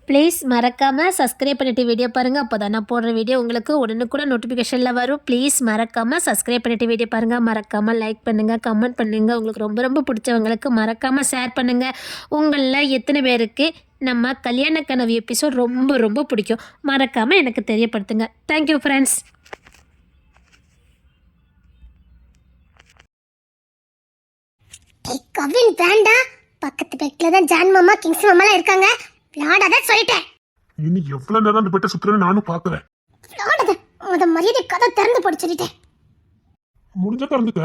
Please மறக்காமல் subscribe பண்ணிட்டு video பாருங்கள். அப்போ தான் நான் போடுற வீடியோ உங்களுக்கு உடனுக்குடன் நோட்டிஃபிகேஷனில் வரும். ப்ளீஸ் மறக்காமல் சப்ஸ்கிரைப் பண்ணிட்டு வீடியோ பாருங்கள். மறக்காமல் லைக் பண்ணுங்கள், கமெண்ட் பண்ணுங்கள். உங்களுக்கு ரொம்ப ரொம்ப பிடிச்சவங்களுக்கு மறக்காமல் ஷேர் பண்ணுங்கள். உங்களில் எத்தனை பேருக்கு நம்ம கல்யாண கனவு எபிசோட் ரொம்ப ரொம்ப பிடிக்கும் மறக்காமல் எனக்கு தெரியப்படுத்துங்க. Thank you friends. கவின் வேண்டா, பக்கத்து பெட்ல தான் ஜான் மாமா கிங்ஸ் மாமாலாம் இருக்காங்க. விளையாடாத சொல்லிட்டேன். இனி எவ்வளவு நேரம் அந்த பெட்டை சுத்துறேன்னு நானும் பாக்குறேன். விளையாடாத, முத மரியாதை கதை திறந்து போட்டு சொல்லிட்டேன். முடிஞ்ச திறந்துக்க.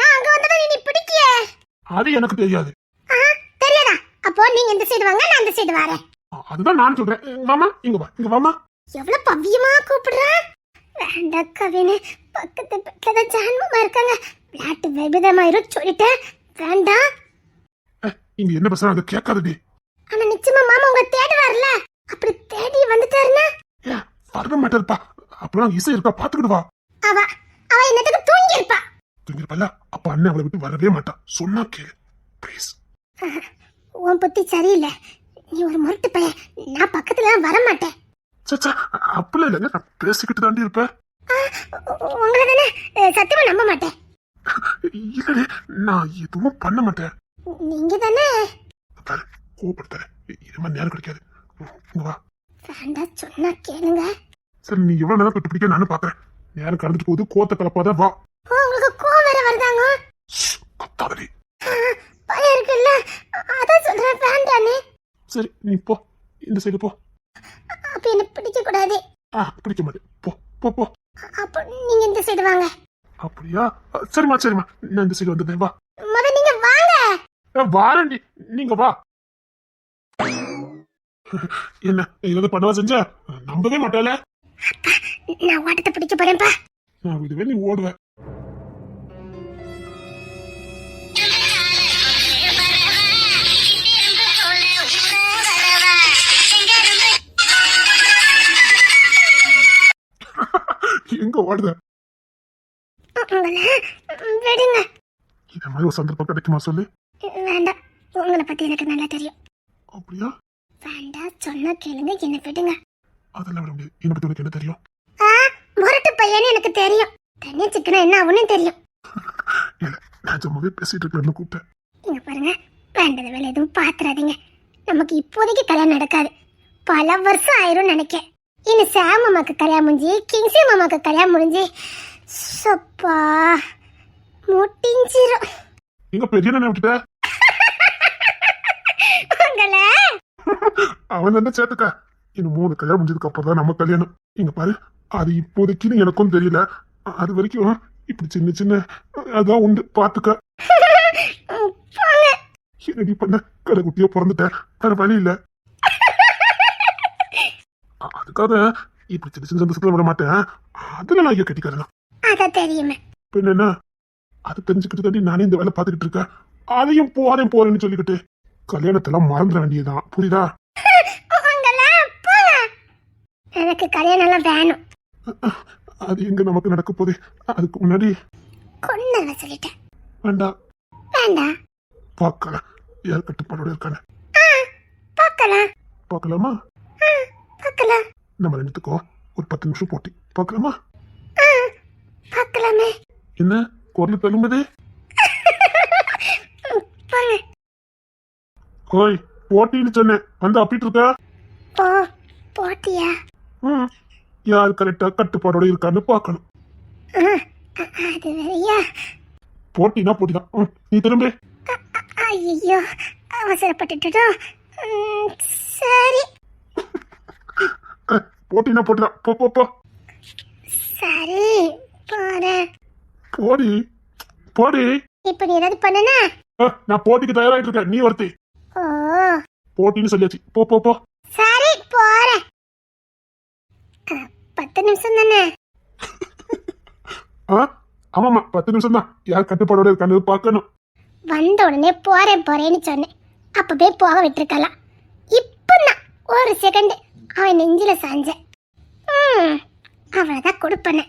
நான் அங்க வந்தா நீ பிடிக்கிய. அது எனக்கு தெரியாது. தெரியாதா? அப்போ நீங்க இந்த சைடு வாங்க, நான் இந்த சைடு வரேன். அதுதான் நான் சொல்றேன். மாமா இங்க வா, இங்க வாமா. எவ்வளவு பவ்யமா கூப்பிடுற. வேண்டா கவின், பக்கத்து பெட்ல தான் ஜான் மாமா இருக்காங்க. விளையாட்டு விபதமாயிரும் சொல்லிட்டேன். வேண்டா. இங்க என்ன பேசுறா அங்க கேட்காதடி. ஆனா நிச்சயமா மாமா உங்களை தேடி வரல. அப்படி தேடி வந்துட்டாருன்னா வர மாட்டாருப்பா. அப்பெல்லாம் இசை இருக்கா பாத்துக்கிட்டு வா. அவ என்னத்துக்கு தூங்கி இருப்பா. தூங்கிருப்பல்ல, அப்ப அண்ணன் அவளை விட்டு வரவே மாட்டா. சொன்னா கேளு ப்ளீஸ். உன் புத்தி சரியில்லை. நீ ஒரு முரட்டு பையன். நான் பக்கத்துல வர மாட்டேன். சச்சா அப்பெல்லாம் இல்லைங்க, நான் பேசிக்கிட்டு தாண்டி இருப்பேன். உங்களை தானே சத்தியமா நம்ப மாட்டேன். இல்லடே, நான் எதுவும் பண்ண மாட்டேன். நீங்க தானே கோபப்படுத்துறேன். இது மாதிரி நேரம் கிடைக்காது. வா. வேண்டா சொன்னா கேளுங்க. சரி, நீ எவ்வளவு நேரம் தொட்டு பிடிக்க நானும் பாக்குறேன். நேரம் கடந்துட்டு போகுது, கோத்த கலப்பாத வா. உங்களுக்கு கோவம் வேற வருதாங்க. கத்தாதடி. பயம் இருக்குல்ல, அதான் சொல்றேன் வேண்டானே. சரி நீ போ, இந்த சைடு போ. அப்ப என்ன பிடிக்க கூடாது. பிடிக்க மாட்டேன். போ போ போ. அப்ப நீங்க இந்த சைடு வாங்க. அப்படியா? சரிம்மா சரிம்மா, நான் இந்த சைடு வந்துட்டேன். வா. முத நீங்க வாங்க. வாரண்டி, நீங்க வா. என்ன ஏதாவது பண்ணவா செஞ்ச? நம்பவே மாட்டால. நான் ஓட்டத்தை பிடிக்க போறேன்ப்பா. நான் இதுவே நீ ஓடுவ. எங்க ஓடுத? விடுங்க. இத மாதிரி ஒரு சந்தர்ப்பம் கிடைக்குமா சொல்லு. வேண்டாம், உங்களை பத்தி எனக்கு நல்லா தெரியும். அப்படியா? வேண்டாம் சொன்னா கேளுங்க, என்ன விடுங்க. அதெல்லாம் விட முடியாது. என்ன பத்தி உனக்கு என்ன தெரியும்? முரட்டு பையன்னு எனக்கு தெரியும். தண்ணி சிக்கனா என்ன ஆகும்னு தெரியும். நான் சும்மாவே பேசிட்டு இருக்கேன்னு கூப்பிட்டேன். இங்க பாருங்க, வேண்டது வேலை எதுவும் பாத்துறாதீங்க. நமக்கு இப்போதைக்கு கல்யாணம் நடக்காது. பல வருஷம் ஆயிரும் நினைக்க. இன்னும் சாம் மாமாக்கு கல்யாணம் முடிஞ்சு, கிங்ஸி மாமாக்கு கல்யாணம் முடிஞ்சு, சப்பா முட்டிஞ்சிரும். எங்க பெரிய என்ன விட்டுட்ட? உங்களை அவன் தானே சேர்த்துக்க. இன்னும் 3 கல்யாணம் முடிஞ்சதுக்கு அப்புறம் தான் நம்ம கல்யாணம். இங்க பாரு, அது இப்போதைக்குன்னு எனக்கும் தெரியல. அது வரைக்கும் இப்படி சின்ன சின்ன அதான் உண்டு, பாத்துக்க. என்னடி பண்ண, கடைக்குட்டியா பிறந்துட்டேன், வேற வழி இல்ல. அதுக்காக இப்படி சின்ன சின்ன சந்தோஷத்துல விட மாட்டேன். அதுல நான் ஐயோ கட்டிக்கிறேன். அதான் தெரியுமே. பின்ன என்ன, அது தெரிஞ்சுக்கிட்டு தாண்டி நானே இந்த வேலை பாத்துக்கிட்டு இருக்கேன். அதையும் போறேன்னு சொல்லிக்கிட்டு கல்யாணத்தெல்லாம் மறந்துட வேண்டியதுதான், புரியுதா? எனக்கு கல்யாணம் எல்லாம் வேணும். அது எங்க நமக்கு நடக்க போகுது? அதுக்கு முன்னாடி கொன்னு சொல்லிட்டேன். வேண்டாம் வேண்டாம், பார்க்கலாம் யார் கட்டுப்பாடோட இருக்கானு. பார்க்கலாம். பார்க்கலாமா? பார்க்கலாம். நம்ம ரெண்டுத்துக்கும் ஒரு 10 நிமிஷம் போட்டி பார்க்கலாமா? பார்க்கலாமே. என்ன குரல் பெரும்புது? ஓய், போட்டின்னு சொன்னேன், வந்து அப்பிட்டு இருக்க. ஓ போட்டியா? யார் கரெக்டா கட்டுப்பாடோட இருக்கான்னு பார்க்கணும். அது வேறையா? போட்டினா போட்டிதான். நீ திரும்ப. ஐயோ, அவசரப்பட்டுட்டோம். சரி, போட்டினா போட்டிதான். போ போ போ. சரி போறேன். போடி போடி. இப்ப நீ ஏதாவது பண்ணனா? நான் போட்டிக்கு தயாராயிட்டு இருக்கேன், நீ ஒருத்தி. ஓ போட்டின்னு சொல்லியாச்சு, போ போ போ. சரி போறேன். 10 நிமிஷம் தானே? ஆமாமா, 10 நிமிஷம் தான். யார் கட்டுப்பாடோட இருக்கான்னு பார்க்கணும். வந்த உடனே போறேன்னு சொன்னேன். அப்பவே போக விட்டுருக்கலாம். இப்பதான் ஒரு செகண்ட் அவன் நெஞ்சில சாஞ்சேன். அவ்வளவுதான் கொடுப்பன.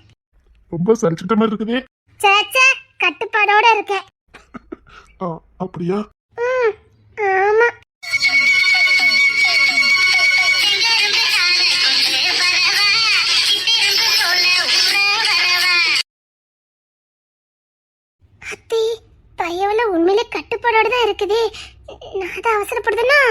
ரொம்ப சரிச்சிட்ட மாதிரி இருக்குதே. சேச்சே, கட்டுப்பாடோட இருக்கேன். அப்படியா? ஆமா. இருக்குது. நான் தான் அவசரப்படுதுன்னா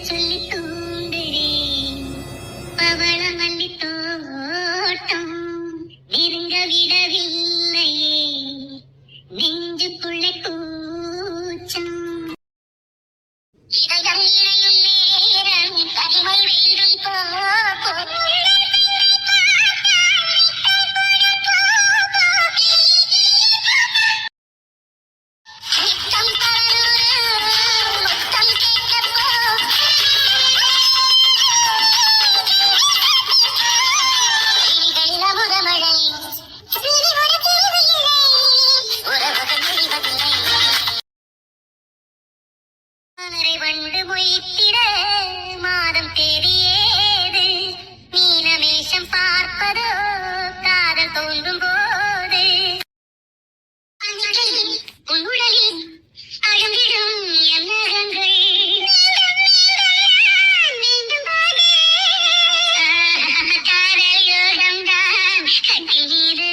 சொல்லி தூண்டுறேன் பவளமல்லி தோட்டம் நெருங்க விடவில்லையே நெஞ்சுக்குள்ளே கூச்சம் இதயம் இணையும் நேரம் தனிமை வேண்டும் போகும் வண்டு மொய்த்திட மாதம் தெரியாது நீலமேஷம் பார்ப்பதோ காதல் தோன்றும் போது உன்னுடலில் அழங்கிடும் எண்ணங்கள் மீண்டும் போது காதல் யோகம்தான் கட்டில் மீது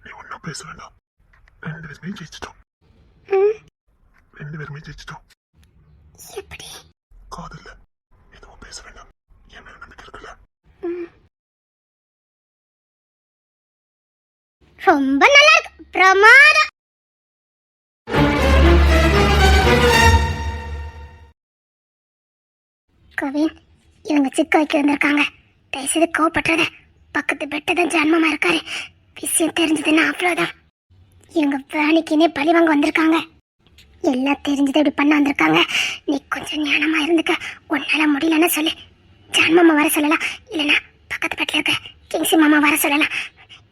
நீ ஒன்றும் பேச வேண்டாம். ரெண்டு பேருமே ஜெயிச்சிட்டோம். ரெண்டு பேருமே ஜெயிச்சிட்டோம். எப்படி காதல்ல எதுவும் பேச வேண்டாம். என் மேல நம்பிக்கை இருக்குல்ல? ரொம்ப நல்லா இருக்கு. பிரமாதம். கவின் இவங்க சிக்க வைக்க வந்திருக்காங்க. தயவுசெய்து கோவப்பட்டுறத. பக்கத்து பெட்டை தான் ஜன்மமா இருக்காரு. விஷயம் தெரிஞ்சதுன்னா அவ்வளோதான். இவங்க வேணிக்குன்னே பழி வாங்க வந்திருக்காங்க. எல்லாம் தெரிஞ்சதை இப்படி பண்ண வந்திருக்காங்க. நீ கொஞ்சம் ஞானமா இருந்துக்க. உன்னால முடியலன்னு சொல்லு. ஜான்மாமா வர சொல்லலாம். இல்லைன்னா பக்கத்து பெட்டில் இருக்க கிங்ஸி மாமா வர சொல்லலாம்.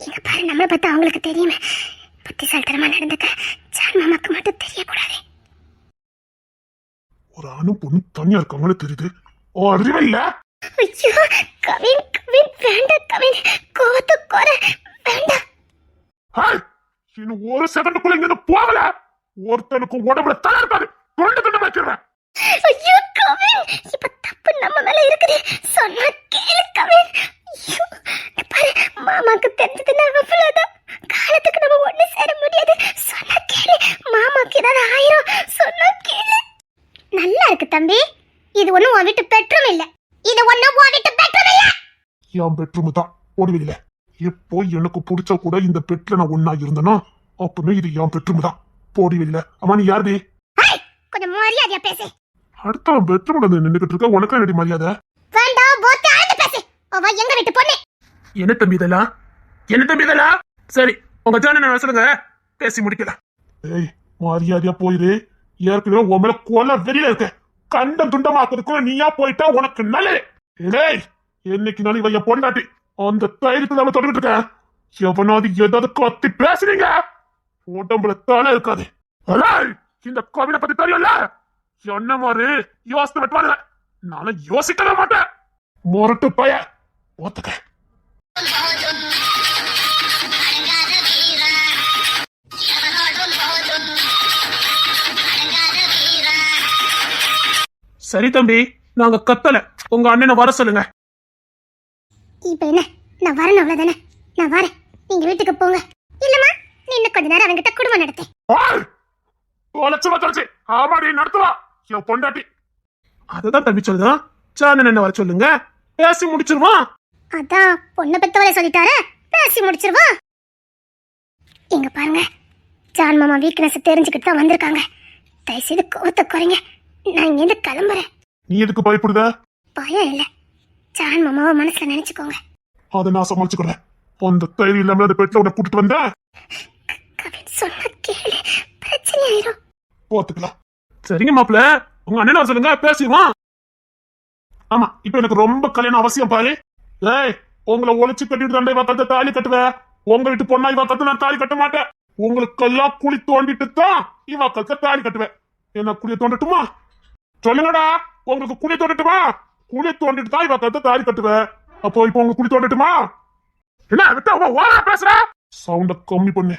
இங்க பாரு, நம்மளை பத்தி அவங்களுக்கு தெரியுமே. புத்திசாலித்தனமா நடந்துக்க. ஜான்மாமாக்கு மட்டும் தெரியக்கூடாது. ஒரு ஆணும் பொண்ணு தனியா இருக்காங்கன்னு தெரியுது. ஓ அறிவே இல்ல. ஐயோ கவின் கவின் வேண்டாம் கவின். கோவத்தை குறை வேண்டாம். இன்னும் ஒரு செகண்டுக்குள்ள இங்க போகல. ஒருத்தனுக்கு உடம்புல தலை இருக்காது. கொண்டு கொண்டு வச்சிருவேன். ஐயோ கவின், இப்ப தப்பு நம்ம மேல இருக்குது. சொன்னா கேளு கவின். ஐயோ பாரு, மாமாக்கு தெரிஞ்சதுன்னா அவ்வளவுதான். காலத்துக்கு நம்ம ஒண்ணு சேர முடியாது. சொன்னா கேளு. மாமாக்கு ஏதாவது ஆயிரும். சொன்னா கேளு. நல்லா இருக்கு தம்பி. இது ஒண்ணும் உன் வீட்டு பெட்ரூம் இல்ல. இது ஒண்ணும் உன் வீட்டு பெட்ரூம் இல்ல. என் பெட்ரூம் தான். ஓடிவில்லை. எப்போ எனக்கு பிடிச்ச கூட இந்த பெட்ல நான் ஒன்னா இருந்தனா அப்பவே இது என் பெட்ரூம் தான். போடிவில்லை. அம்மா நீ யாருடி? கொஞ்சம் மரியாதையா பேசு. அடுத்த பெட்ரூம்ல வந்து நின்னுக்கிட்டு இருக்க. உனக்கு என்னடி மரியாதை? வேண்டாம், போத்து ஆழ்ந்து பேசு. அவ எங்க வீட்டு பொண்ணு. என்ன தம்பி இதெல்லாம்? என்ன தம்பி இதெல்லாம்? சரி, உங்க ஜான சொல்லுங்க, பேசி முடிக்கலாம். ஏய், மரியாதையா போயிரு. ஏற்கனவே உன் மேல கொலை வெளியில இருக்க. கண்டம் துண்டமாக்குறதுக்குள்ள நீயா போயிட்டா உனக்கு நல்லது. ஏய், என்னைக்கு நாள் இவ பொண்டாட்டி. அந்த தைரியத்தை நம்ம தொடர்ந்து இருக்கேன். எவனாவது ஏதாவது கத்தி பேசுறீங்க, உடம்புல தலை இருக்காது. இந்த கோவிலை பத்தி தெரியும்ல. என்ன மாதிரி யோசித்து வெட்டுவாங்க. நானும் யோசிக்கவே மாட்டேன். முரட்டு பய ஒத்துக்க. சரி தம்பி, நாங்க கத்தல. உங்க அண்ணனை வர சொல்லுங்க. இப்ப என்ன, நான் வரணும் அவ்வளவுதானே. நான் வரேன், நீங்க வீட்டுக்கு போங்க. இல்லம்மா, நீ இன்னும் கொஞ்ச நேரம் அவங்கிட்ட குடும்பம் நடத்து. ஆமாடி, நடத்துவா என் பொண்டாட்டி. அதுதான் தம்பி சொல்லுதான். சாணன் என்ன வர சொல்லுங்க. பேசி முடிச்சிருவான். அதான் பொண்ணை பெத்தவளே சொல்லிட்டாரு, பேசி முடிச்சிருவா. இங்க பாருங்க, ஜான் மாமா வீக்னஸ் தெரிஞ்சுக்கிட்டு தான் வந்திருக்காங்க. தயவுசெய்து கோவத்தை குறைங்க, நான் இங்கேருந்து கிளம்புறேன். நீ எதுக்கு பயப்படுத? பயம் இல்ல, ஜான் மாமாவை மனசுல நினைச்சுக்கோங்க. அதை நான் சமாளிச்சுக்கிறேன். அந்த தைரியம் இல்லாம அந்த பெட்ல உன்னை கூட்டிட்டு வந்தேன். கவின் சொன்ன கேளு, பிரச்சனை ஆயிரும். போத்துக்கலாம். சரிங்க மாப்பிள்ள, உங்க அண்ணன் சொல்லுங்க, பேசிடுவான். ஆமா, இப்ப எனக்கு ரொம்ப கல்யாணம் அவசியம் பாரு. ஏய், உங்களை ஒளிச்சு கட்டிட்டு தாண்டா இவ கத்த தாலி கட்டுவேன். உங்க வீட்டு பொண்ணா இவ கத்து நான் தாலி கட்ட மாட்டேன். உங்களுக்கெல்லாம் குழி தோண்டிட்டு தான் இவ கத்த தாலி கட்டுவேன். என்ன குழிய தோண்டட்டுமா? சொல்லுங்கடா, உங்களுக்கு குழி தோண்டட்டுமா? குழி தோண்டிட்டு தான் இவ கத்த தாலி கட்டுவேன். அப்போ இப்போ உங்க குழி தோண்டட்டுமா? என்ன விட்டா ஓரா பேசுற? சவுண்ட கம்மி பண்ணு,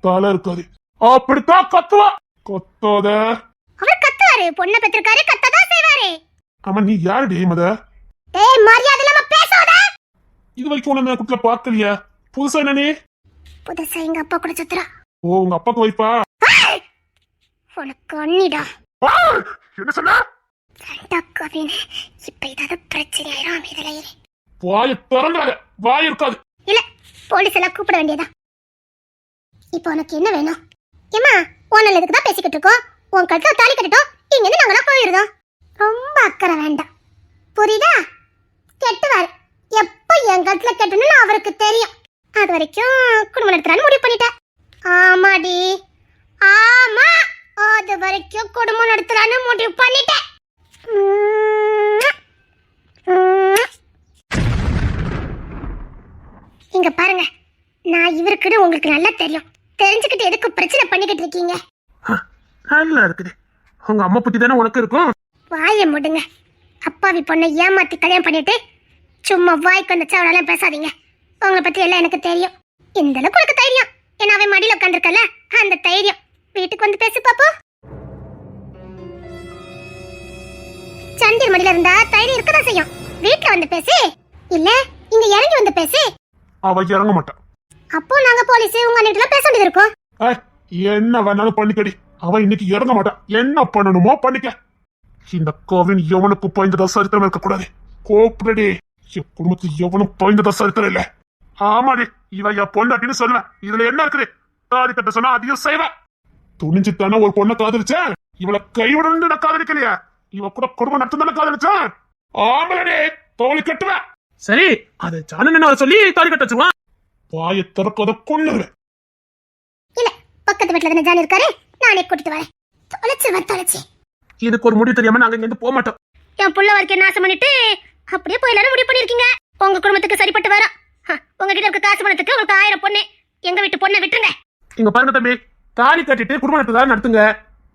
தலை இருக்காது. அப்படித்தான் கத்துவா. கத்தாத. அவர் கத்துவாரு, பொண்ணை பெற்றிருக்காரு, கத்ததான் செய்வாரு. ஆமா, நீ யாருடி மத? ஏய், மரியாதை இல்லாம பேசாத. இது வரைக்கும் உன்னை குட்டில பாக்கலையா? புதுசா என்ன நீ? புதுசா எங்க அப்பா கூட சுத்துறா. ஓ, உங்க அப்பாக்கு வைப்பா? உனக்கு அண்ணிடா. என்ன சொன்ன? சண்டா கவின், இப்ப ஏதாவது பிரச்சனை ஆயிரும். அமைதியில இரு. வாய திறந்தாத, வாய் இருக்காது. இல்ல, போலீஸ் எல்லாம் கூப்பிட வேண்டியதா. இப்போ உனக்கு என்ன வேணும்? ஏமா, உன் எதுக்கு தான் பேசிக்கிட்டு இருக்கோம்? உன் கழுத்துல தாலி கட்டட்டும், இங்க இருந்து நாங்களாம் போயிருந்தோம். ரொம்ப அக்கறை வேண்டாம், புரியுதா? கெட்டுவாரு. எப்ப என் கழுத்துல கட்டணும்னு அவருக்கு தெரியும். அது வரைக்கும் குடும்பம் நடத்துறான்னு முடிவு பண்ணிட்டேன். ஆமாடி, ஆமா, அது வரைக்கும் குடும்பம் நடத்துறான்னு முடிவு பண்ணிட்டேன். இங்க பாருங்க, நான் இவருக்குன்னு உங்களுக்கு நல்லா தெரியும். தெரிஞ்சுக்கிட்டு எதுக்கு பிரச்சனை பண்ணிக்கிட்டு இருக்கீங்க? நல்லா இருக்குது. உங்க அம்மா பத்தி தானே உனக்கு இருக்கும். வாயை முடுங்க. அப்பாவி பொண்ணை ஏமாத்தி கல்யாணம் பண்ணிட்டு சும்மா வாய்க்கு வந்த சாவனால பேசாதீங்க. உங்களை பத்தி எல்லாம் எனக்கு தெரியும். இந்த அளவுக்கு உனக்கு தைரியம், ஏன்னா அவன் மடியில உட்காந்துருக்கல, அந்த தைரியம். வீட்டுக்கு வந்து பேசி பாப்போம். சந்திர மடியில இருந்தா தைரியம் இருக்கதான் செய்யும். வீட்டுல வந்து பேசி, இல்ல இங்க இறங்கி வந்து பேசி. அவ இறங்க மாட்டான். அப்போ நாங்க போலீஸ் உங்க அண்ணிட்டு பேச வேண்டியது இருக்கும். என்ன வேணாலும் பண்ணிக்கடி. அவன் இன்னைக்கு இறங்க மாட்டான். என்ன பண்ணணுமோ பண்ணிக்க. இந்த கோவின் எவனுக்கு பாய்ந்ததா சரித்திரம் இருக்கக்கூடாது. கோப்படி, என் குடும்பத்தில் எவனும் பாய்ந்ததா சரித்திரம் இல்ல. ஆமாடி, இவ என் பொண்டாட்டின்னு சொல்லுவேன். இதுல என்ன இருக்குது? தாடி கட்ட சொன்னா அதையும் செய்வேன். துணிஞ்சு தானே ஒரு பொண்ணை காதலிச்சேன். இவளை கைவிடன்னு நான் காதலிக்கலையா? இவ கூட குடும்பம் நடத்தும் தானே காதலிச்சேன். ஆமலடே, தோழி கட்டுவேன். சரி, அதை ஜானு சொல்லி தாடி கட்ட வச்சுருவான். வாயை திறப்பத கொள்ளுறேன். இல்ல, பக்கத்து வீட்டுல தானே ஜானி இருக்காரு, நானே கூட்டிட்டு வரேன். தொலைச்சு இதுக்கு ஒரு முடிவு தெரியாம நாங்க இங்க இருந்து போக மாட்டோம். என் புள்ள வரைக்கும் நாசம் பண்ணிட்டு அப்படியே போயிடலான்னு முடிவு பண்ணிருக்கீங்க. உங்க குடும்பத்துக்கு சரிப்பட்டு வர உங்ககிட்ட இருக்க காசு பணத்துக்கு உங்களுக்கு 1000 பொண்ணு. எங்க வீட்டு பொண்ணை விட்டுருங்க. இங்க பாருங்க தம்பி, தாலி கட்டிட்டு குடும்பத்தை நடத்துங்க.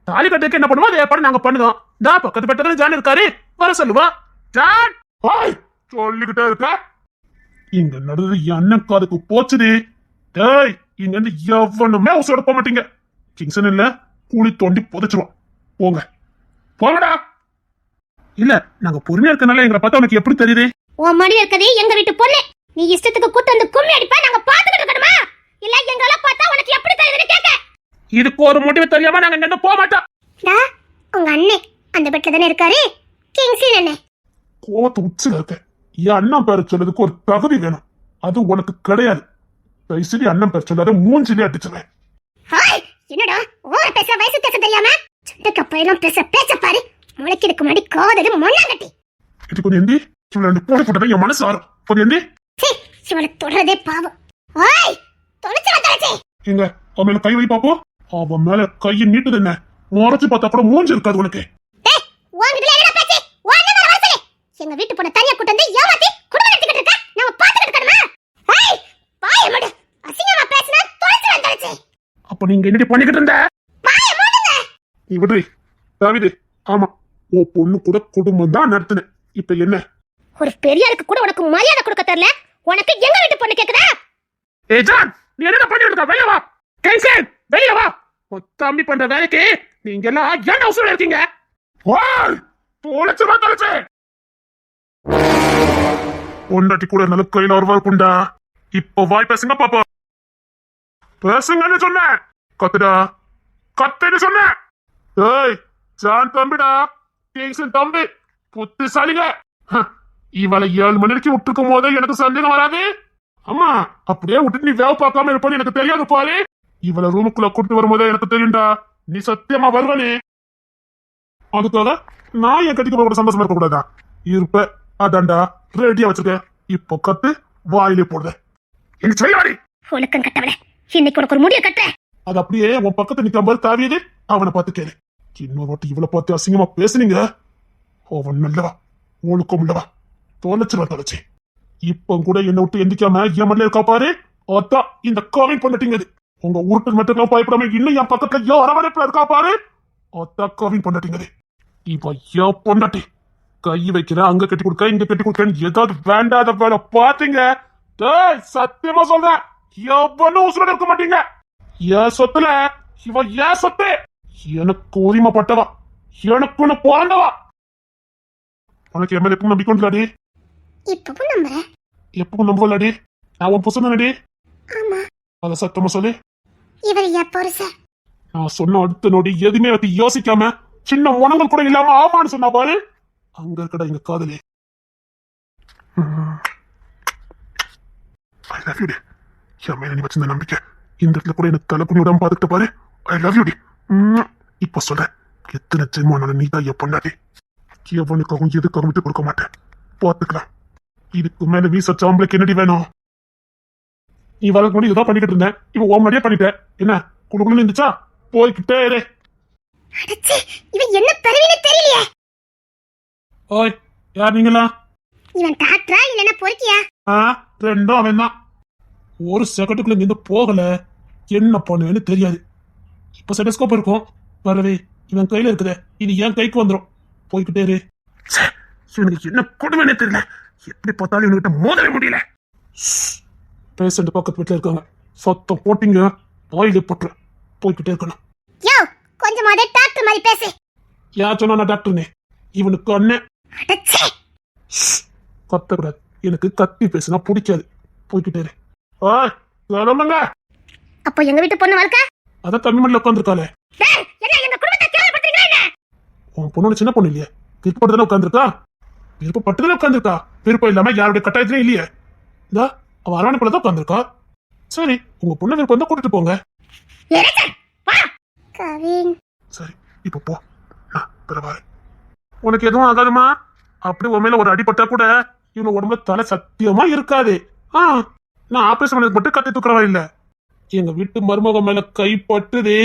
தாலி கட்டுக்கு என்ன பண்ணுவோம் அதே படம் நாங்க பண்ணுதோம். நான் பக்கத்து பக்கத்துல ஜான் இருக்காரு, வர சொல்லுவா. ஜான் சொல்லிக்கிட்டே இருக்க. இங்க நடந்தது என் அண்ணன் காதுக்கு போச்சுது. டேய், இங்க இருந்து எவனுமே உசோட போக மாட்டீங்க. கிங்சன் இல்ல, கூலி தோண்டி புதைச்சிருவோம். போங்க போங்கடா. இல்ல, நாங்க பொறுமையா இருக்கனால எங்களை பார்த்தா உனக்கு எப்படி தெரியுது? உன் மடி இருக்கதே எங்க வீட்டு பொண்ணு. நீ இஷ்டத்துக்கு கூட்டு வந்து கும்மி அடிப்பா, நாங்க பாத்துக்கிட்டு இருக்கணுமா? இல்ல எங்கள பார்த்தா உனக்கு எப்படி தெரியுதுன்னு கேக்க. இதுக்கு ஒரு முடிவு தெரியாம நாங்க இங்க போக மாட்டோம். உங்க அண்ணே அந்த பெட்ல தானே இருக்காரு, கிங்ஸின் அண்ணே. கோவத்து உச்சில இருக்க. என் அண்ணன் பேர சொல்றதுக்கு ஒரு தகுதி வேணும். அது உனக்கு கிடையாது. தயவுசெய்து அண்ணன் பேர் சொல்லாத, மூஞ்சிலே அடிச்சுவேன். என்னடா ஓர பேச, வயசு பேச தெரியாம சண்டைக்கு அப்பையெல்லாம் பேச பாரு. முளைக்கிறதுக்கு முன்னாடி காதலு மொண்ணாங்கட்டி. இது கொஞ்சம் எந்தி, இவளை ரெண்டு போட போட்டா என் மனசு ஆறும். கொஞ்சம் எந்தி. இவளை தொடரதே பாவம். எங்க அவன் மேல கை வை பாப்போம். அவன் மேல கையை நீட்டுது என்ன? முறைச்சு பார்த்தா கூட மூஞ்சி இருக்காது உனக்கு. எங்க வீட்டு பொண்ண தனியா கூட்டு வந்து ஏமாத்தி குடும்பம் நடத்திக்கிட்டு இருக்க. நாம பாத்துக்கிட்டு இருக்கணுமா? பாய மூடு. அசிங்கமா பேசினா தொலைச்சிரேன் தொலைச்சி. அப்ப நீங்க என்னடி பண்ணிக்கிட்டு இருந்த? பாய மூடுங்க. நீ விடு தாவிது. ஆமா, ஓ பொண்ணு கூட குடும்பம் தான் நடத்துனேன். இப்ப என்ன? ஒரு பெரியாருக்கு கூட உனக்கு மரியாதை கொடுக்க தெரியல. உனக்கு எங்க வீட்டு பொண்ணு கேக்குதா? ஜான், நீ என்ன பண்ணிட்டு இருக்க? வெளிய வா. கேன்சல், வெளிய வா. தம்பி பண்ற வேலைக்கு நீங்க எல்லாம் ஏன் அவசரம் இருக்கீங்க? வாய் தொலைச்சு. பொண்டாட்டி கூட நல்ல கையில ஒருவா இருக்குண்டா. இப்ப வாய் பேசுங்க பாப்பா. பேசுங்கன்னு சொன்ன. கத்துடா, கத்துன்னு சொன்ன. ஏய், ஜான் தம்பிடா, கிங்ஸன் தம்பி, புத்திசாலிங்க. இவளை 7 மணிக்கு விட்டுருக்கும் போதே எனக்கு சந்தேகம் வராது. ஆமா, அப்படியே விட்டுட்டு நீ வேவ பார்க்காம இருப்பான்னு எனக்கு தெரியாது பாரு. இவளை ரூமுக்குள்ள கூட்டு வரும்போதே எனக்கு தெரியும்டா, நீ சத்தியமா வருவனே. அதுக்காக நான் என் கட்டிக்கு போக சந்தோஷமா இருக்க கூடாதா? இருப்ப அதான்டா ரெடியா வச்சிருக்க. இப்போ கத்து வாயிலே போடுத. எனக்கு சொல்லிவாடி ஒழுக்கம் கட்டவளே, இன்னைக்கு உனக்கு ஒரு முடிய கட்டுறேன். அது அப்படியே உன் பக்கத்து நிக்காம தாவியது அவனை பார்த்து கேளு. இன்னொரு வாட்டி இவளை பார்த்து அசிங்கமா பேசுனீங்க, அவன் நல்லவா ஒழுக்கம் உள்ளவா தொலைச்சிருவா தொலைச்சி. இப்ப கூட என்ன விட்டு எந்திக்காம என் மண்ணில இருக்கா பாரு. அதான் இந்த கோவின் பண்ணட்டீங்க. உங்க உருட்டு மட்டும் பயப்படாம இன்னும் என் பக்கத்துல அரவணைப்புல இருக்கா பாரு. அதான் கோவின் பண்ணட்டீங்க. இப்ப என் பொண்டாட்டி கை வைக்கிற, அங்க கட்டி கொடுக்க இங்க கட்டி கொடுக்க, ஏதாவது வேண்டாத வேலை பாத்தீங்க, சத்தியமா சொல்றேன் எவனும் உசுரோட இருக்க மாட்டீங்க. என் சொத்துல இவ ஏன் சொத்து, எனக்கு உரிமைப்பட்டவா, எனக்குன்னு பிறந்தவா. உனக்கு எம்எல்ஏ எப்பவும் நம்பிக்கை உண்டுலாடி? இப்பவும் நம்புறேன். எப்பவும் நம்பலாடி? நான் உன் புருஷன் தானடி? ஆமா. அத சத்தமா சொல்லு. இவர் என் புருஷன். நான் சொன்ன அடுத்த நொடி எதுவுமே பத்தி யோசிக்காம சின்ன உணங்கள் கூட இல்லாம ஆமான்னு சொன்னா பாரு, அங்க இருக்கடா எங்க காதலி. ஐ லவ் யூ டி. என் மேல நீ வச்சிருந்த நம்பிக்கை இந்த இடத்துல கூட எனக்கு தலை குனி விடாம பாத்துட்டு பாரு. ஐ லவ் யூ டி. இப்ப சொல்றேன், எத்தனை ஜென்மானாலும் நீ தான் என் பொண்டாட்டி. எவனுக்காகவும் எதுக்காகவும் விட்டு கொடுக்க மாட்டேன். பாத்துக்கலாம். இதுக்கு மேல வீச சாம்பளுக்கு என்னடி வேணும்? நீ வரக்கு முன்னாடி இதுதான் பண்ணிக்கிட்டு இருந்தேன், இப்ப உன் முன்னாடியே பண்ணிட்டேன். என்ன குடுக்குன்னு இருந்துச்சா? போய்கிட்டே இரு. அடச்சே, இவன் என்ன பரவினே தெரியலையே. ஓய், யார் நீங்களா? இவன் டாக்டரா இல்லனா பொறுக்கியா? ரெண்டும் அவன் தான். ஒரு செகண்டுக்குள்ள இருந்து போகல, என்ன பண்ணுவேன்னு தெரியாது. இப்ப செட்டஸ்கோப் இருக்கும் வரவே, இவன் கையில இருக்குதே, இது என் கைக்கு வந்துடும். போய்கிட்டே இரு. இவனுக்கு என்ன கொடுமைனே தெரியல, எப்படி பார்த்தாலும் இவனுக்கிட்ட மோதவே முடியல. பேஷண்ட் பக்கத்து வீட்டுல இருக்காங்க, சத்தம் போட்டீங்க வாயிலே போட்டு போய்கிட்டே இருக்கணும். யோ, கொஞ்சம் அதே டாக்டர் மாதிரி பேசு. யார் சொன்னா நான் டாக்டர்னே? இவனுக்கு அண்ணன். அடச்சே, கத்தக்கூடாது, எனக்கு கத்தி பேசுனா பிடிக்காது. போய்கிட்டே இரு. சொல்லுங்க. அப்போ எங்க வீட்டு பொண்ணு வாழ்க்கை அதான் தமிழ்மொழியில உட்காந்துருக்காளே. டேய், என்ன எங்க குடும்பத்தை கேவலப்படுத்துறீங்களா என்ன? உன் பொண்ணோட சின்ன பொண்ணு இல்லையே, விருப்பப்பட்டுதானே உட்காந்துருக்கா. விருப்பப்பட்டுதானே உட்காந்துருக்கா, விருப்பம் இல்லாம யாருடைய கட்டாயத்திலே இல்லையே. இதா அவன் அரவணைப்புல தான் உட்காந்துருக்கா. சரி, உங்க பொண்ணு விருப்பம் தான் கூட்டிட்டு போங்க. கவின், சரி, இப்ப போ. பரவாயில்ல, உனக்கு எதுவும் ஆகாதுமா. அப்படி உன் மேல ஒரு அடிபட்டா கூட இவங்க உடம்புல தலை சத்தியமா இருக்காது. நான் ஆபரேஷன் பண்ணது மட்டும் கத்தி தூக்குறவா இல்ல. எங்க வீட்டு மருமக மேல கை பட்டுதே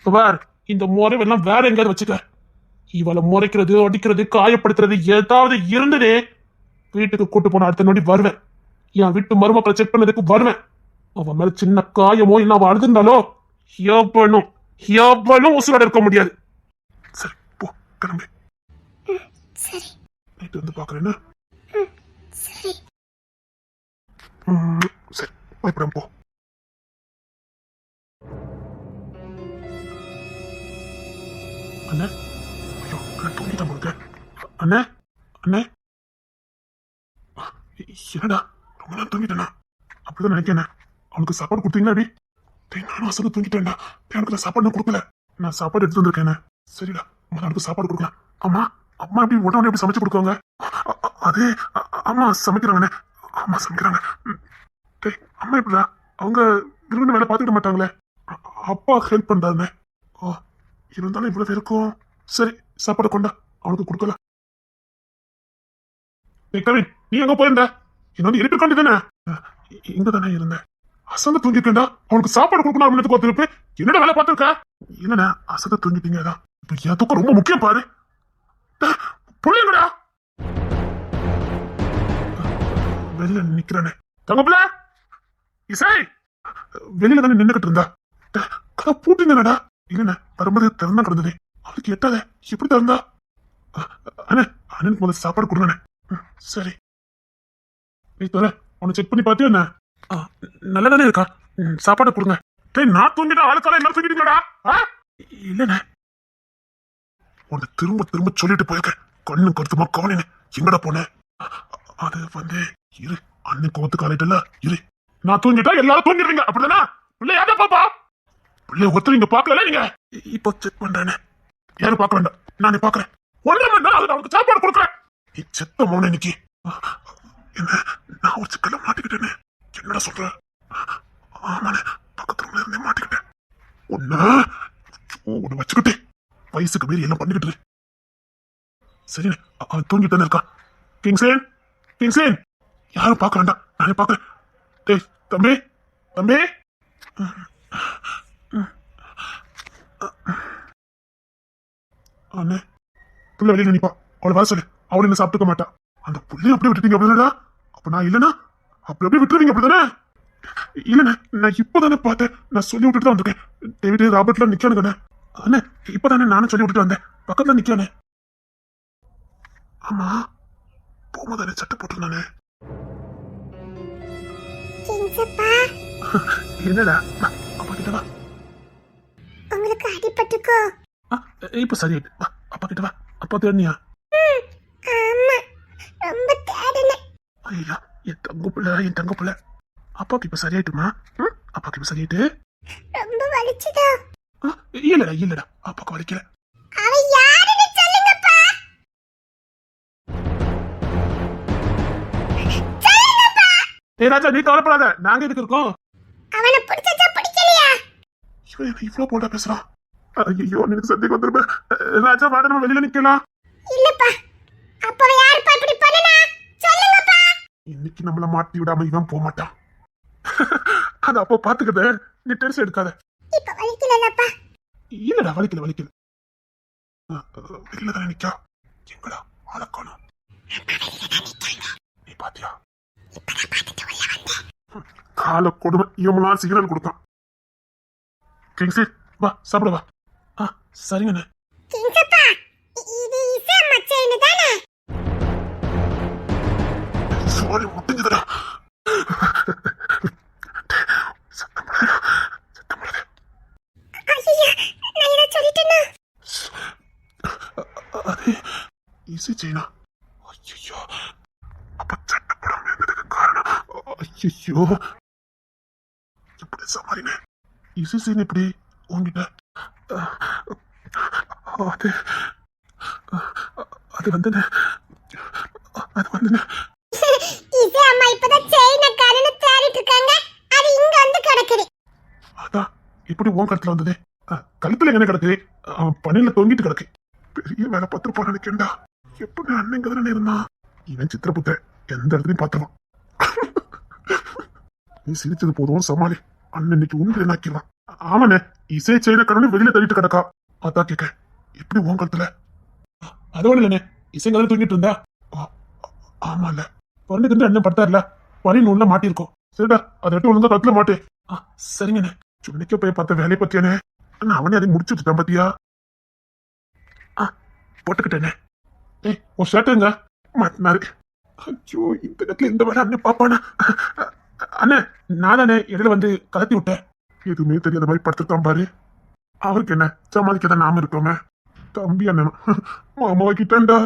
பார், இந்த முறைவெல்லாம் வேற எங்கேயாவது வச்சுக்க. இவளை முறைக்கிறது, அடிக்கிறது, காயப்படுத்துறது ஏதாவது இருந்ததே, வீட்டுக்கு கூட்டு போன அடுத்த நொடி வருவேன். என் வீட்டு மருமக்களை செக் பண்ணதுக்கு வருவேன். அவன் மேல சின்ன காயமோ இல்ல அவன் அழுதுந்தாலோ எவனும் உசுரோட இருக்க முடியாது. சரி போ, கிளம்பு. சரி நைட்டு வந்து பாக்குறேன்னு. சரி சரி, பயப்படாம போ. அண்ணே, ஐயோ நான் தூங்கிட்டேன் போலுங்க. அண்ணே, அண்ணே, என்னடா ரொம்ப நேரம் தூங்கிட்டேனா? அப்படிதான் நினைக்கிறேன். அவனுக்கு சாப்பாடு கொடுத்தீங்களா? அடி நானும் அசடு தூங்கிட்டேன்டா. எனக்கு நான் சாப்பாடு கொடுக்கல, நான் சாப்பாடு எடுத்து வந்திருக்கேன். சரிடா, அவனுக்கு சாப்பாடு கொடுக்கலாம். அம்மா, அம்மா எப்படி உடனே எப்படி சமைச்சு கொடுக்குவாங்க? அது அம்மா சமைக்கிறாங்கண்ணே, அம்மா சமைக்கிறாங்க. டேய், அம்மா எப்படிடா? அவங்க விரும்பின வேலை பார்த்துக்கிட மாட்டாங்களே. அப்பா ஹெல்ப் பண்றாருண்ணே. இருந்தாலும் இவ்வளவு இருக்கும். சரி, சாப்பாடு கொண்டா, அவனுக்கு கொடுக்கலாம். கவின், நீ எங்க போயிருந்த? என்ன வந்து எழுப்பி கொண்டு தானே? இங்க தானே இருந்தேன். அசந்த தூங்கிருக்கேன்டா, அவனுக்கு சாப்பாடு கொடுக்கணும் அப்படின்னு பார்த்துருப்பு. என்னடா வேலை பார்த்துருக்க? இல்லண்ணா, அசந்த தூங்கிட்டீங்க. அதான் இப்ப என் தூக்கம் ரொம்ப முக்கியம் பாரு. புள்ளைங்கடா வெளியில நிக்கிறானே. தங்கப்பிள்ள இசை வெளியில தானே நின்னுகிட்டு இருந்தா. கதை பூட்டிங்கடா. இல்லண்ணா, வரும்போது திறந்தா கிடந்தது. அவளுக்கு எட்டாத எப்படி திறந்தா? அண்ணே, அண்ணனுக்கு முதல்ல சாப்பாடு கொடுங்கண்ணே. சரி, நீ தர உன்னை செக் பண்ணி பார்த்தியா? என்ன நல்லதானே இருக்கா? சாப்பாடு கொடுங்க. நான் தூங்கிட்டா ஆளுக்கால எல்லாரும் தூங்கிட்டீங்களா? இல்லண்ணே, உன்னை திரும்ப திரும்ப சொல்லிட்டு போயிருக்க. கண்ணு கருத்துமா கவனினே, எங்கடா போனேன்? அது வந்து இரு, அண்ணன் கோத்து காலிட்டல இரு. நான் தூங்கிட்டா எல்லாரும் தூங்கிடுறீங்க அப்படிதானா? பிள்ளை யாரா பாப்பா? பிள்ளை ஒருத்தர் நீங்க பாக்கல. நீங்க இப்போ செக் பண்றேன்னு யாரும் பார்க்க வேண்டாம், நானே பாக்குறேன். ஒன்றரை மணி நேரம் அவனுக்கு சாப்பாடு கொடுக்குறேன். நீ செத்த மௌன இன்னைக்கு என்ன நான் ஒரு சிக்கல மாட்டிக்கிட்டேனே. என்னடா சொல்ற? ஆமாண்ணே, பக்கத்து ரூம்ல இருந்தே மாட்டிக்கிட்டேன். உன்னை வச்சுக்கிட்டே வயசுக்கு மீறி எல்லாம் பண்ணிக்கிட்டு இரு. சரிண்ணே, அவன் தூங்கிட்டு தானே இருக்கான். கிங்ஸ்லேன், கிங்ஸ்லேன், யாரும் பார்க்க வேண்டாம், நானே பார்க்கறேன். டேய் தம்பி, தம்பி. அண்ணே, புள்ள வெளியில நிப்பா, அவளை வர சொல்லு. அவளை என்ன சாப்பிட்டுக்க மாட்டா. அந்த புள்ளைய அப்படியே விட்டுட்டீங்க அப்படிதானடா? அப்ப நான் இல்லைன்னா அப்படி அப்படியே விட்டுருவீங்க அப்படிதானே? இல்லண்ணே, நான் இப்பதானே பார்த்தேன். நான் சொல்லி விட்டுட்டு தான் வந்திருக்கேன். டேவிட் ராபர்ட்லாம் நிக்கானுங்கண்ணே. அண்ணே, இப்பதானே நானும் சொல்லி விட்டுட்டு வந்தேன். பக்கத்துல நிக்கானே. ஆமா, போகும்போதானே சட்டை போட்டிருந்தானே. கிங்ஸப்பா, என்னடா? வா, அப்பா கிட்ட வா. உங்களுக்கு அடிபட்டுக்கோ? இப்ப சரியாயிட்டு. வா, அப்பா கிட்ட வா. அப்பா தேடினியா? ஆமா, ரொம்ப தேடினேன். ஐயா, என் தங்க பிள்ளை, என் தங்க பிள்ளை. அப்பாக்கு இப்ப சரியாயிட்டுமா? அப்பாக்கு இப்ப சரியாயிட்டு? ரொம்ப வலிச்சுதா? இல்லடா, இல்லடா, அப்பாக்கு வலிக்கல. அவ யாருன்னு சொல்லுங்கப்பா. சொல்லுங்கப்பா. ஏய் ராஜா, நீ கவலைப்படாத, நாங்க எதுக்கு இருக்கோம்? அவனை பிடிச்சா பிடிக்கலையா? இவன் என்ன இவ்வளவு போல்டா பேசுறான்? ஐயோ, எனக்கு சத்தியம் வந்துருமே. ராஜா, வாட, நம்ம வெளியில நிக்கலாம். இல்லப்பா, அப்ப யாருப்பா இப்படி பண்ணனா? சொல்லுங்கப்பா. இன்னைக்கு நம்மள மாட்டி விடாம இவன் போக மாட்டான். அது அப்போ பாத்துக்கத, நீ டென்ஷன் எடுக்காத. இப்ப வலிக்கலப்பா? இல்லடா, வலிக்கல வலிக்கல. வெளியில தானே நிக்கா. எங்கடா ஆளக்கானோ? நீ பாத்தியா? கால கொடுமை, இவங்களாம் சிக்னல் கொடுத்தான். கிங்ஸி, வா சாப்பிட வா. சரிங்கண்ணே. கிங்ஸப்பா, இது இசை மச்சைன்னு தானே? சோழி முட்டிஞ்சதுடா. சத்தம் போடாத, சத்தம் போடாத. ஐயா, நான் இதை சொல்லிட்டேனா? அது இசை செய்யணும். ஐயோ, அப்ப சட்டை போடாம இருந்ததுக்கு காரணம். ஐயோ, எப்படி சமாளினே? இசை செய்யணும் இப்படி உங்ககிட்ட? அது அது வந்துன்னு அது வந்துன்னு இசை அம்மா இப்பதான் செயினை காரண தேடிட்டு இருக்காங்க. அது இங்க வந்து கிடக்குது. அதான் இப்படி உன் கழுத்துல வந்தது. கழுத்துல என்ன கிடக்கு? பணியில தொங்கிட்டு கிடக்கு. பெரிய வேலை பத்து போன நினைக்கண்டா. எப்படி அண்ணன் தானே இருந்தான். இவன் சித்திரபுத்த எந்த இடத்துலயும் பாத்துருவான். நீ சிரிச்சது போதும், சமாளி. அண்ணன் இன்னைக்கு உண்மை என்னாக்கிடுவான். ஆமாண்ணே, இசை செயல கடவுள் வெளியில தள்ளிட்டு கிடக்கா. அதான் கேட்க, எப்படி உன் கழுத்துல? அது ஒண்ணு இல்லண்ணே, இசை கதை தூங்கிட்டு இருந்தா. ஆமா இல்ல, பரண்டுக்கு அண்ணன் படுத்தாருல, பனி நூல்ல மாட்டிருக்கோம். சரிடா, அதை எடுத்து ஒழுங்கா கழுத்துல மாட்டு. சரிங்கண்ணே. சுன்னிக்க போய் பார்த்த வேலையை பத்தியானே, நான் அவனே அதை முடிச்சு வச்சுட்டேன் பத்தியா? போட்டுக்கிட்டேனே. ஏய், உன் ஷர்ட்டுங்க மாட்டினாரு. ஐயோ, இந்த இடத்துல இந்த வேலை அண்ணன் பாப்பானா? அண்ணே, நான் தானே இடையில வந்து கலத்தி விட்டேன். எதுவுமே தெரியாத மாதிரி படுத்துட்டான் பாரு. அவருக்கு என்ன, சமாளிக்கதான் நாம இருக்கோமே. தம்பி அண்ணன் மாமா வைக்கிட்டான்டா.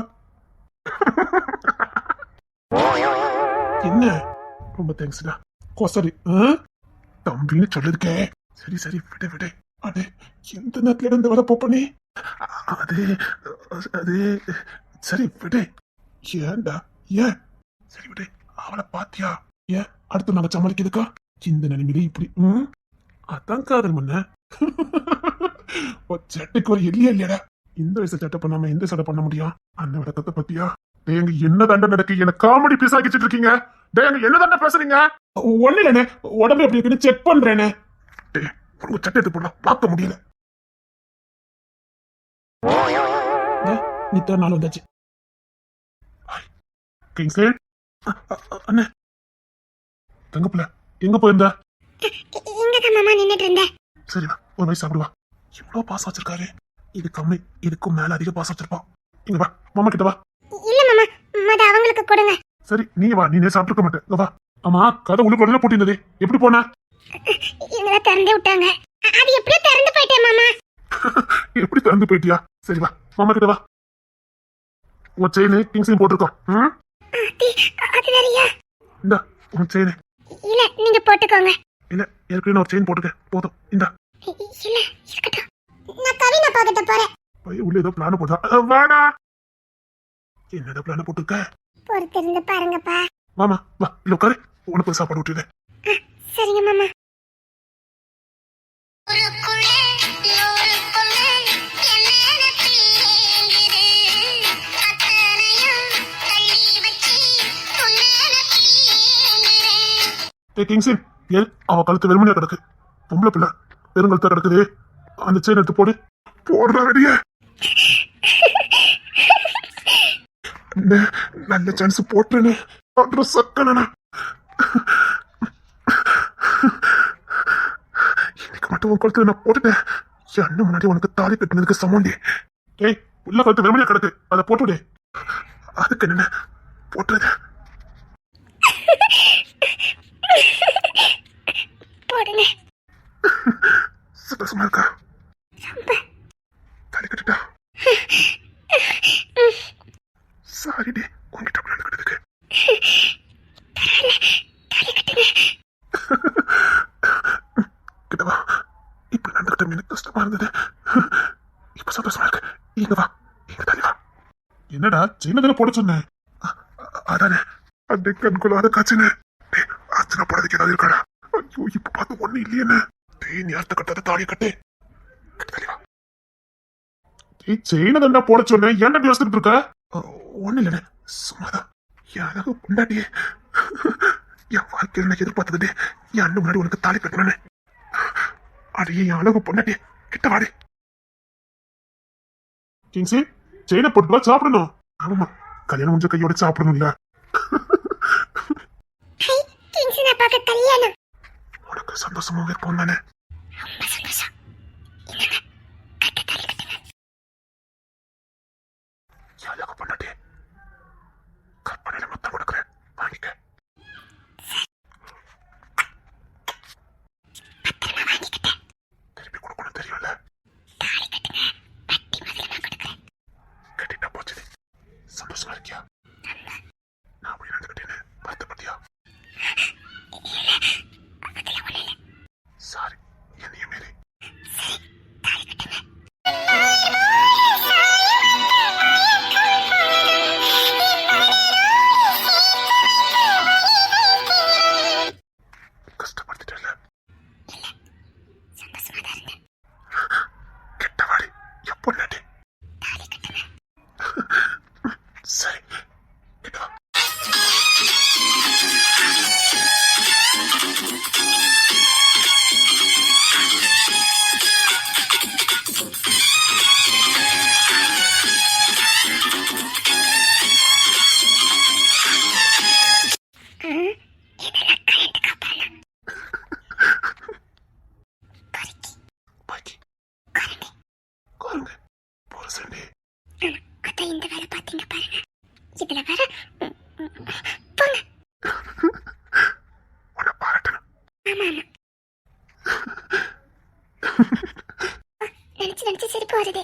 என்ன, ரொம்ப தேங்க்ஸ்டா. கோசரி தம்பின்னு சொல்லிருக்கே. சரி சரி, விடு விடு. அடே, எந்த நேரத்துல இருந்து வர போப்பனே? அது அது சரி விடு. ஏன்டா, ஏன்? சரி விடு. அவளை பாத்தியா? ஏன் அடுத்து நாங்க சமாளிக்கிறதுக்கா? இந்த நிலைமையிலே இப்படி அதான் காதல் பண்ண. சட்டைக்கு ஒரு எல்லையா இல்லையடா. இந்த வயசு சட்டை பண்ணாம எந்த சட்டை பண்ண முடியும்? அண்ணன் விளக்கத்தை பத்தியா? டேங்க, என்ன தண்டை நடக்கு? என்ன காமெடி பீஸ் ஆக்கிச்சிட்டு இருக்கீங்க? டேங்க, என்ன தண்டை பேசுறீங்க? ஒண்ணு இல்லண்ணே, உடம்பு எப்படி இருக்குன்னு செக் பண்றேனே. டே, உங்க சட்டை எடுத்து போடலாம், பார்க்க முடியல. இத்தனை நாள் வந்தாச்சு. கிங்ஸ்லே, அண்ணே, தங்கப்புல எங்க போயிருந்தா? இங்கதான் மாமா நின்னுட்டு இருந்தேன். சரி வா, ஒரு வயசு சாப்பிடுவா. இவ்வளவு பாசம் வச்சிருக்காரு. இது கம்மி, இதுக்கும் மேல அதிக பாசம் வச்சிருப்பான். இங்க வா, மாமா கிட்ட வா. இல்ல மாமா, மத அவங்களுக்கு கொடுங்க. சரி, நீ வா, நீ சாப்பிட்டுக்க மாட்டேன். இங்க வா. ஆமா, கதை உள்ளுக்குள்ள போட்டிருந்தது, எப்படி போனா? இவங்கள திறந்து விட்டாங்க. அது எப்படியோ திறந்து போயிட்டேன் மாமா. எப்படி திறந்து போயிட்டியா? சரி வா, மாமா கிட்ட வா. உன் செயின் கிங்ஸையும் போட்டிருக்கோம். அது வேறயா? இந்தா உன் செயின். இல்ல, நீங்க போட்டுக்கோங்க. இல்ல, ஏற்கனவே ஒரு செயின் போட்டுக்க, போதும். இந்தா. இல்ல, இருக்கட்டும். நான் கவினை பார்க்கட்ட போறேன். உள்ள ஏதோ பிளான போட்டா. வாடா. என்னடா பிளான போட்டுருக்க? பொறுத்திருந்து பாருங்கப்பா. வாமா வா இல்ல உட்காரு, உனக்கு ஒரு சாப்பாடு விட்டுருந்தேன். சரிங்க மாமா. கிங்ஸின் ஏன் அவ கழுத்து வெறுமனையா கிடக்கு, பொம்பளை பிள்ளை பெருங்கழுத்தா கிடக்குது, அந்த செயின் எடுத்து போடு. போடுற வெடிய நல்ல சான்ஸ் போட்டுன்னு அப்புறம் சக்கனா இன்னைக்கு மட்டும் உன் கழுத்துல நான் போட்டுட்டேன். அண்ணன் முன்னாடி உனக்கு தாலி கட்டினதுக்கு சமண்டி. ஏய் உள்ள கழுத்து வெறுமனையா கிடக்கு, அதை போட்டுவிடு. அதுக்கு என்ன போட்டுறது? போடுங்க. சந்தோஷமா இருக்கா? தாலி கட்டுட்டா? சாரி டி உங்ககிட்ட நடக்கிறதுக்கு. கிட்டவா, இப்ப நடந்துகிட்ட எனக்கு கஷ்டமா இருந்தது, இப்ப சந்தோஷமா இருக்கு. இங்க வா, இங்க தாலி வா. என்னடா சின்னதான போட சொன்னேன்? அதானே அந்த கண்கொள்ளாத காய்ச்சுன்னு. ஆச்சனா போறதுக்கு ஏதாவது இருக்காடா? ஐயோ இப்ப பார்த்து ஒண்ணு இல்லையே. நீ அர்த்த கட்டாத தாலியை கட்டு. தாலி வா. செயின தண்டா போட சொன்னேன், ஏன்டா யோசிச்சுட்டு இருக்க? ஒண்ணு இல்லைண்ணே, சும்மாதான். என் அழகு பொண்டாட்டியே, என் வாழ்க்கையில் நான் எதிர்பார்த்தது என் அண்ணன் முன்னாடி உனக்கு தாலி கட்டணும்னு. அடையே என் அழகு பொண்டாட்டியே, கிட்ட வாடி. கிங்ஸி செயினை போட்டு சாப்பிடணும். ஆமாமா, கல்யாணம் முடிஞ்ச கையோட சாப்பிடணும்ல. உனக்கு சந்தோஷமாவே இருப்போம் தானே? அழகு பொண்டாட்டியே, கற்பனையில மொத்தம் கொடுக்குறேன், வாங்கிக்க. திருப்பி கொடுக்கணும் தெரியும்ல. கட்டிட்டா போச்சு. சந்தோஷமா இருக்கியா? நான் அப்படி நடந்துக்கிட்டேன்னு வருத்தப்பட்டியா? சாரி, என்னைய மீறி. கஷ்டப்படுத்திட்டல. கெட்டவாடி எப்போ நாட்டி. சரி கிட்டவா. பாருங்க போற சண்டே. அதான் இந்த வேலை பாத்தீங்க பாருங்க. இதுல வேற போங்க. உன்னை பாராட்டணும். ஆமா ஆமா. நினைச்சு நினைச்சு சிரிப்பு வருது.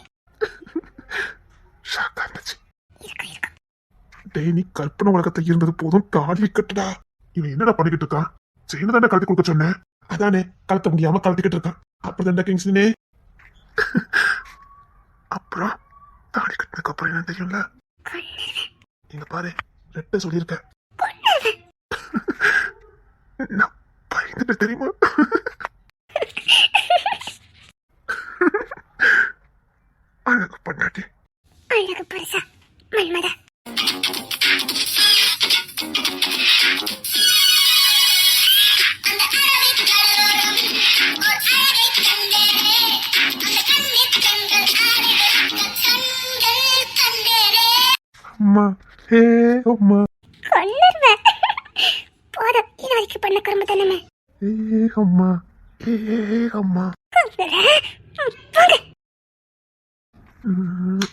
ஷாக்கா இருந்துச்சு. இருக்கும் இருக்கும். டேய் நீ கற்பனை உலகத்தை இருந்தது போதும், தாலி கட்டுடா. இவன் என்னடா பண்ணிக்கிட்டு இருக்கான்? செயின தானே கழட்டி கொடுக்க சொன்னேன், அதானே கழட்ட முடியாம கழட்டிக்கிட்டு இருக்கான். அப்படிதான்டா கிங்ஸ்னே. அப்புறம் தாலி கட்டினதுக்கு அப்புறம் என்ன தெரியும்ல? இங்க பாரு, ரெட்ட சொல்லியிருக்க. நான் பயந்துட்டு தெரியுமா? அழகு பொண்டாட்டி. அழகு பெருசா மன்மதா. அம்மா ஹே அம்மா. கொன்னுருவேன். போதும், இது வரைக்கும் பண்ண கரும்பு தானே. ஏ அம்மா ஏ அம்மா. கொன்னுறேன். போங்க. ம்.